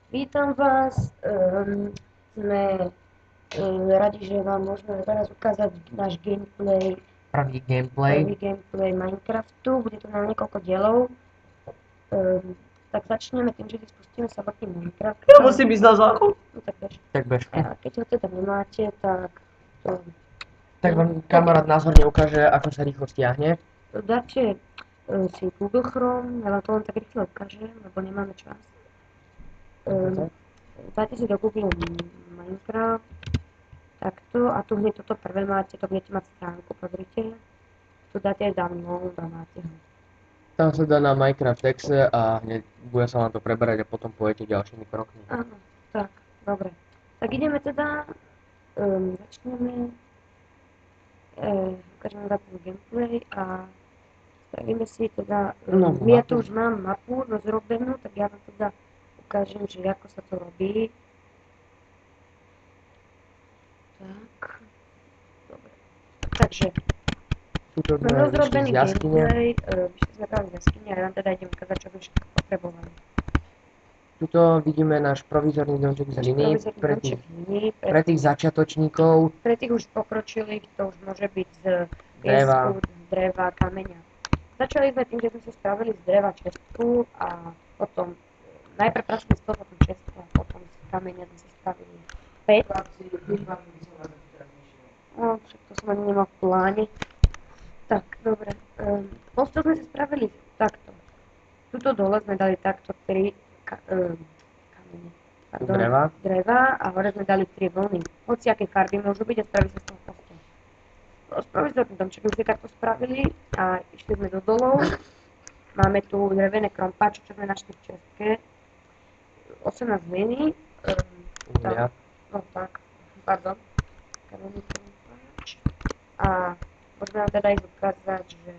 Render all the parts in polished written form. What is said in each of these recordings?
Vítam vás. Sme radi, že vám môžeme teraz ukázať náš gameplay, Prvý gameplay. prvý gameplay Minecraftu. Bude to na niekoľko dielov. Tak začneme tým, že si spustíme samotný Minecraft. Ja musím ísť na záchod. No tak bež. Tak bež. A keď ho teda nemáte, tak to Tak vám kamarát názorne ukáže, ako sa rýchlo stiahne. dáte si Google Chrome, ja vám to len tak rýchlo ukážem, lebo nemáme čas. Dáte si do Google Minecraft, takto, a tu hneď toto prvé máte, to budete mať stránku, pozrite. Tu dáte aj download a máte ho. Tam sa dá na Minecraft exe a hneď bude sa vám to preberať a potom pôjdete ďalšími krokmi. Áno, tak, dobre. Tak ideme teda, začneme, ukážeme vám ten gameplay a spravíme si teda, ja tu už mám mapu rozrobenú, tak ja vám teda ukážem, že ako sa to robí. Tak, dobre. Takže, Tuto mám sme vyšli z rozrobený jaskyne. gameplay, vyšli sme práve z jaskyne a ja vám teda idem ukázať, čo by všetko potrebovali. Tuto vidíme náš provizorný domček z hliny. Provizorný domček hliny, Pre tých začiatočníkov. pre tých už pokročilých to už môže byť z Dreva. piesku, z dreva, kameňa. Začali sme tým, že sme si spravili z dreva čestku a potom najprv pracovný stôl, potom čestku a potom z kameňa sme si spravili 5. No, však to som ani nemal v pláne. Tak, dobre. Postoj sme si spravili takto. Tuto dole sme dali takto 3 kamene. Dreva a hore sme dali 3 vlny. Hociaké farby môžu byť a spravili sa z toho postoj. Provizorný domček už sme takto spravili a išli sme do dolov. Máme tu drevené krompáče, čo sme našli v čestke. 18 hliny. No tak, pardon. Kamenný krompáč. A môžeme vám teda ísť ukázať, že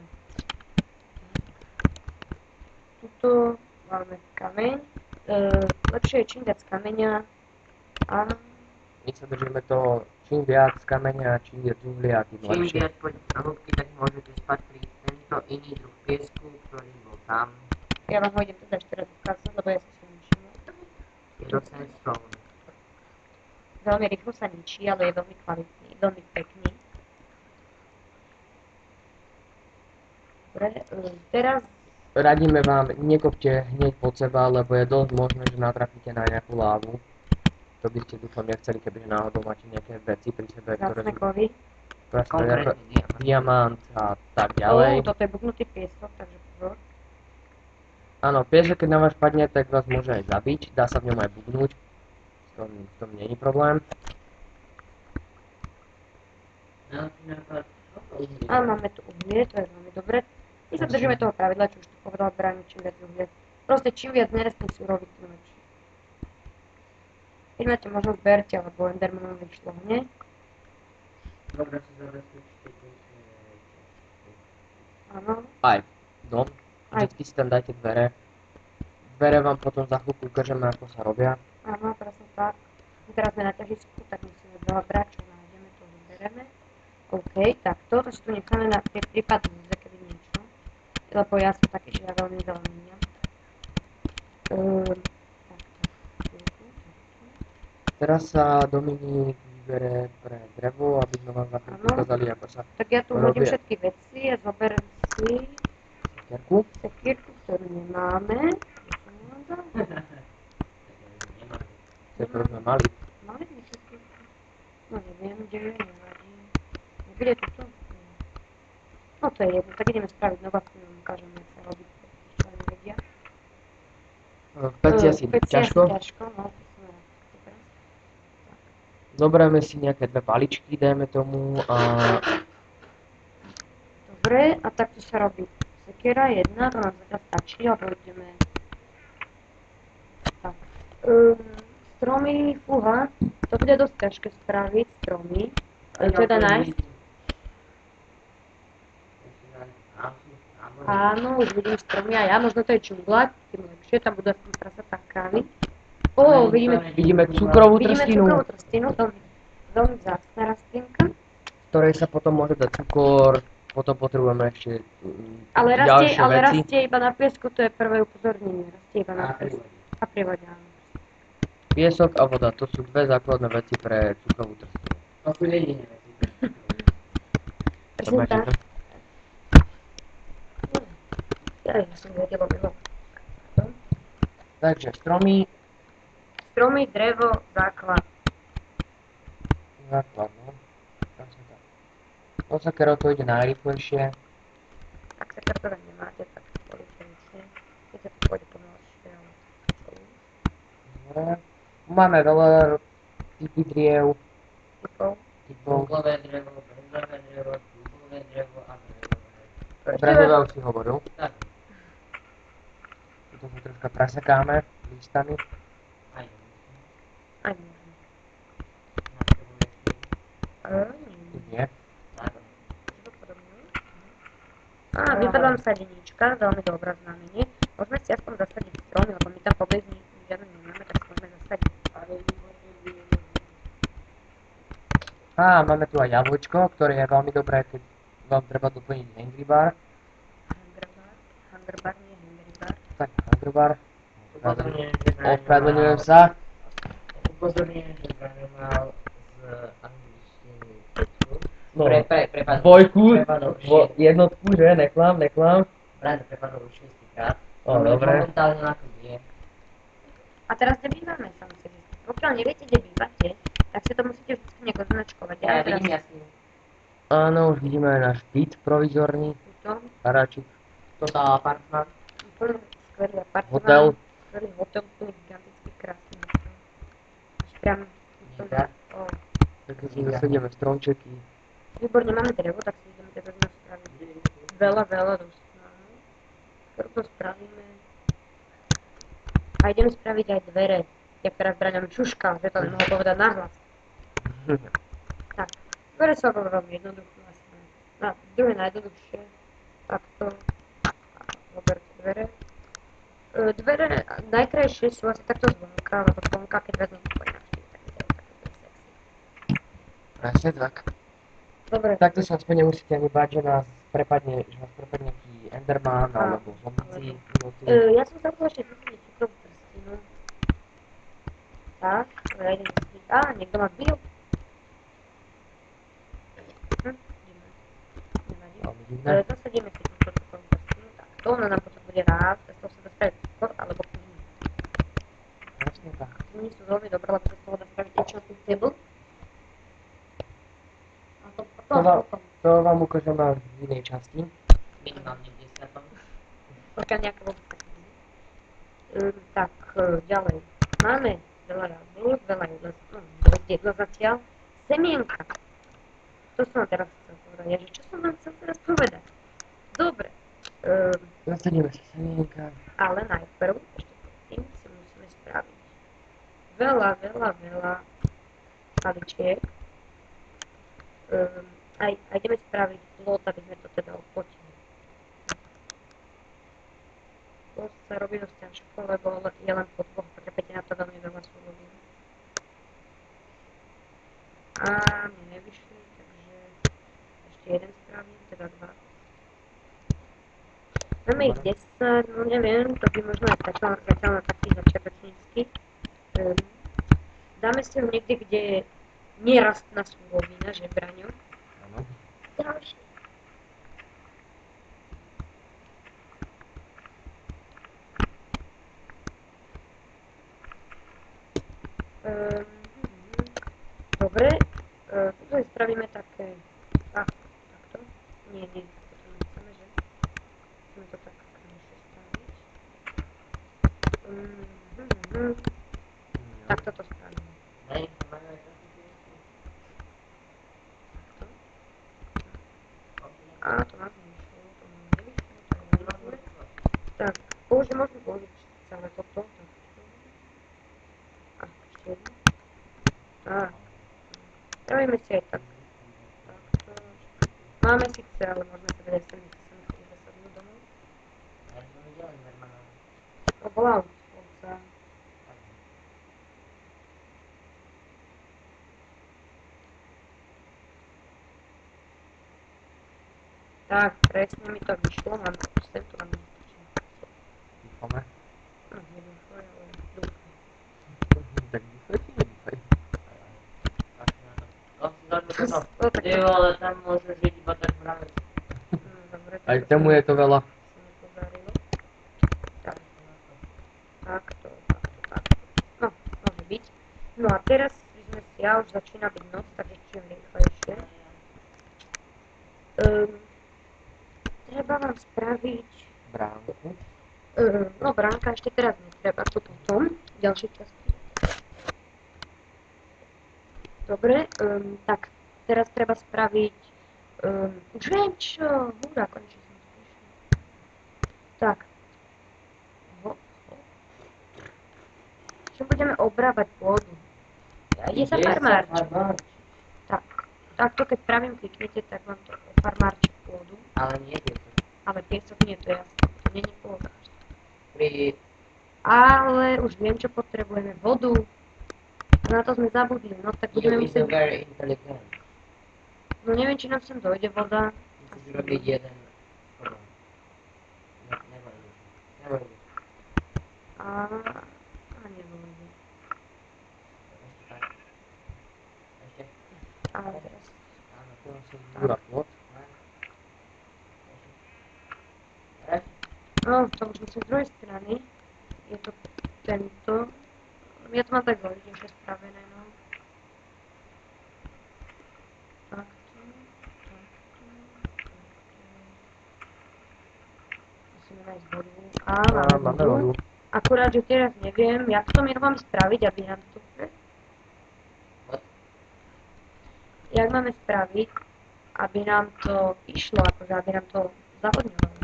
tuto máme kameň. Lepšie je čím viac kameňa a My sa držíme toho, čím viac kameňa, čím viac uhlia, tým Čím lepšie. viac pôjdete do hĺbky, tak môžete spatriť tento iný druh piesku, ktorý bol tam. ja vám ho idem teda ešte raz ukázať, lebo ja som si ho nevšimla. Je to sandstone. Veľmi rýchlo sa ničí, ale je veľmi kvalitný, veľmi pekný. Dobre, teraz Radíme vám, nekopte hneď pod seba, lebo je dosť možné, že natrafíte na nejakú lávu. To by ste dúfam nechceli, kebyže náhodou máte nejaké veci pri sebe, ktoré krásne sú kovy. ako Konkrétne diamant a tak ďalej. Toto je buknutý piesok, takže pozor. Áno, piesok, keď na vás padne, tak vás môže aj zabiť, dá sa v ňom aj bugnúť. V tom nie je problém. A máme tu uhlie, to je veľmi dobre. My sa držíme toho pravidla, čo už tu povedal Bráni, čím viac uhlie. Proste čím viac nerestných súrovín, tým lepšie. Keď máte možnosť, berte, alebo Endermanové šlohne. Dobre sa zabezpečte. Áno. Aj dom, Aj. vždycky si tam dajte dvere. Dvere vám potom za chvíľku ukážeme, ako sa robia. Áno, presne tak. Teraz sme na ťažisku, tak musíme veľa brať, čo nájdeme, to vybereme. OK, tak toto si tu necháme na prípad núdze, keby niečo. Lebo ja som taký, že ja veľmi veľa míňam. Teraz sa Dominik vybere pre drevo, aby sme vám za chvíľku Áno. ukázali, ako sa Tak ja tu hodím robia. všetky veci a zoberiem si Sekierku. sekírku, ktorú nemáme. To je, ktorú sme mali. Máme tu sekírku? No neviem, kde je, nevadí. Nebude tu to? No to je jedno, tak ideme spraviť novú, aspoň vám ukážem, jak sa robí, čo nevedia. V peci asi ťažko. No. Zoberieme si nejaké dve paličky, dajme tomu, a Dobre, a takto sa robí sekiera jedna, to nám teda stačí, alebo ideme tak. Stromy, fúha, to bude dosť ťažké spraviť, stromy. Teda nájsť. Áno, už vidím stromy a ja, možno to je džungla, tým lepšie, tam budú aspoň prasatá krávy. vidíme cukrovú Vidíme trstinu, cukrovú trstinu, veľmi vzácna rastlinka. v ktorej sa potom môže dať cukor, potom potrebujeme ešte Ale ďalšie veci. rastie iba na piesku, to je prvé upozornenie, rastie iba na piesku. A pri vode, áno. Piesok a voda, to sú dve základné veci pre cukrovú trstinu. To sú jediné veci. Presne tak. Ja som vedela veľa. Takže stromy, Stromy, drevo, základ. základ, no. Presne tak. Od sakerov to ide najrýchlejšie. Ak sa kartové nemáte, tak policajte. Keď sa to pôjde pomalšie, ale čo už. Dobre. Máme veľa typy driev, Typov. Buklové drevo, brezové drevo, dubové drevo a drevové. Brezové už si hovoril. Tak, Tuto sa troška presekáme listami. aj Aj možno. na drevové knihy. Tu nie. Tak, Čo podobné? Á, vypadám sadenička, veľmi dobré znamenie. Môžeme si aspoň zasadiť stromy, lebo my tam poblíž žiadne nemáme, tak si môžeme zasadiť. Á, máme tu aj jablčko, ktoré je veľmi dobré, keď vám treba doplniť Hangry Bar. Hunger bar, nie Hungry bar. Tak, Hangry Bar. upozorňujem, že Ospravedlňujem sa. Upozorňujem, že Braňo mal z angličtiny 5. No, Prepadol. dvojku, Prepadol jednotku, že? Neklám. Braňo prepadol už 6 krát. O, dobre. Momentálne na tom je. A teraz kde bývame, som si zistiť. Pokiaľ neviete, kde bývate, tak si to musíte vždy nejako značkovať. Ja vidím jasný. Áno, už vidíme aj náš byt provizorný. Tuto, Baráčik. Total apartment. úplne skvelý apartmán. Hotel. Skvelý hotel, úplne gigantický, krásny hotel. Až priam, Mega. Takže si zasedieme stromčeky. Výborne, máme drevo, tak si ideme teda dnes spraviť. Veľa dosť. Skoro to spravíme. A ideme spraviť aj dvere. Jak teraz Braňom čuškal, že to nemohol povedať nahlas. Tak, dvere sú ako veľmi jednoduché vlastne. No, druhé najjednoduchšie. Takto. Zober dvere. Dvere najkrajšie sú asi takto zvonka, lebo zvonka, keď vezmú úplne navštíviť, tak vyzerajú také sexy. Presne tak. Dobre. Takto sa aspoň nemusíte ani báť, že vás prepadne nejaký Enderman alebo zombici. Ja som zabudla ešte vyplniť cukrovú trstinu. Tak, ja idem si... Á, niekto ma bil. Nevadí. Zasadíme si túto cukrovú trstinu. Tak, to ona nám potom bude rásť, z toho sa dá spraviť cukor alebo knihy. Presne tak. Knihy sú veľmi dobré, lebo sa z toho dá spraviť enchanting table. A to potom. To vám ukážem až v inej časti. Minimálne v 10. Pokiaľ nejaké vôbec také nie. Tak, ďalej. Máme veľa jablík, veľa jedlo zatiaľ. Semienka. To som vám teraz chcel povedať. Ja, že čo som vám chcel teraz povedať? Dobre. Zasadíme sa semienka. Ale najprv, ešte predtým, si musíme spraviť veľa paličiek. A ideme spraviť plot, aby sme to teda opotili. Plot sa robí dosť ťažko, lebo je len po dvoch, potrebujete na to veľmi veľa surovín. A mi nevyšli, takže ešte jeden spravím, teda dva. Máme ich 10, no neviem, to by možno aj zatiaľ na taký začiatočnícky. Dáme si ho niekde, kde je nerastná surovina, že Braňo? Áno. Ďalšie. Dobre, tu si spravíme také, takto, nie, takto to nechceme, že? Chceme to tak krajšie spraviť. Takto to spravíme. A to nás nevyšlo, to nevyšlo. Tak, môžeme použiť celé toto, takto. A ešte jedno. Tak. Spravíme si aj tak. Takto. Máme síce, ale môžeme sa vedieť sem už zasadnúť domov. To bola ovca. Tak, presne mi to vyšlo, mám sem to vám nestačí. Dúfame. Nedúfaj, ale dúfaj. Tak dúfaj, či nedúfaj. Ty vole, tam môže žiť iba tak mravec. Dobre, Aj tak tomu je to veľa. sa mi podarilo. Tak. Takto. No, môže byť. No a teraz by sme si, ja už začína byť noc, takže čím rýchlejšie. Treba vám spraviť, Bránku. no bránka ešte teraz netreba, to potom, v ďalšej časti. Dobre, tak teraz treba spraviť, už viem čo, hurá, konečne som to prišiel. Tak. Čo budeme obrábať pôdu? Je sa farmárč. Tak, takto keď pravým kliknete, tak vám to farmárči pôdu. Ale nie piesok. Ale piesok nie, to jasné, to není pôda. Ale už viem, čo potrebujeme, vodu. A na to sme zabudli, no tak budeme You is a musieť... very intelligent. No neviem, či nám sem dojde voda. Musíš robiť jeden schodom. Nevojde. A nevojde. Ešte tak. Ešte. Ale teraz... Áno. To sa zbúra plot. Ešte. No, to už musím z druhej strany. Je to tento. Ja to mám tak zložitejšie spravené, no. Takto. Musíme nájsť vodu. A máme vodu. Akurát, že teraz neviem, jak to my máme spraviť, aby nám to... Jak máme spraviť, aby nám to išlo, akože aby nám to zavodňovalo.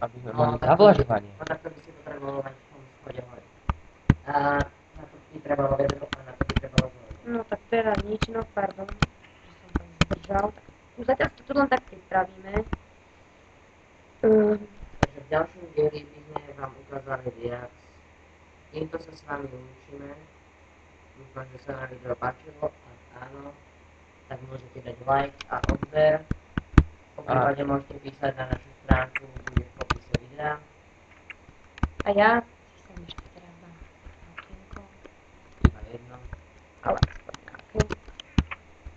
Aby sme mali zavlažovanie. No takto by si potreboval mať v tom schode hore. A na to by trebalo vedro a na to by trebalo zvojiť. No tak teraz nič, no pardon, že som tam zdržal. Zatiaľ to tu len tak pripravíme. Takže v ďalšom dieli by sme vám ukázali viac. Týmto sa s vami lúčime. Dúfam, že sa nám video páčilo. Ak áno, tak môžete dať like a odber. Poprípade môžete písať na našu stránku, bude v popise videa. A ja si sem ešte teraz dám okienko, Iba jedno. ale aspoň nejaké.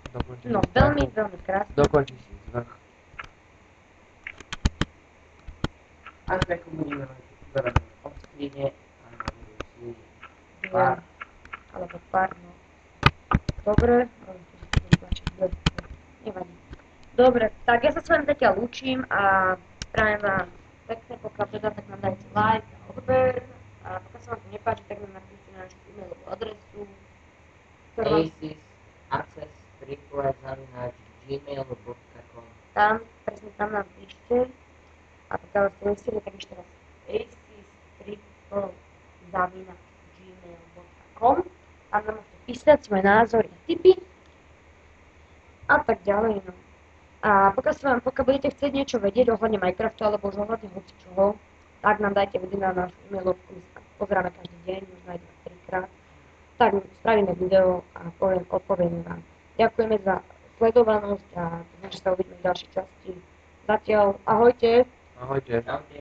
Dokončíš No si veľmi, stránku. veľmi krásne. Dokončíš si zvrch. A strechu budeme mať urobené od skrine a na budúci Pár. Alebo pár, no. Dobre, ale tu si budem tlačiť dve. Nevadí. Dobre, tak ja sa s vami zatiaľ lúčim a prajem vám pekné, pokiaľ teda, tak nám dajte like a odber. A pokiaľ sa vám to nepáči, tak nám napíšte na našu e-mailovú adresu, ktorú vám aces@gmail.com. tam, presne tam nám píšte. A pokiaľ ste nestihli, tak ešte raz aces@gmail.com. Tam nám môžete písať svoje názory a tipy a tak ďalej. No. A pokiaľ budete chcieť niečo vedieť ohľadne Minecraftu alebo už ohľadne hocičoho, tak nám dajte vedieť na našu e-mailovku, my sa pozeráme každý deň, možno aj 2-3 krát. Tak spravíme video a odpovieme vám. Ďakujeme za sledovanosť a dúfam, že sa uvidíme v ďalšej časti. Zatiaľ ahojte. Ahojte. Čaute.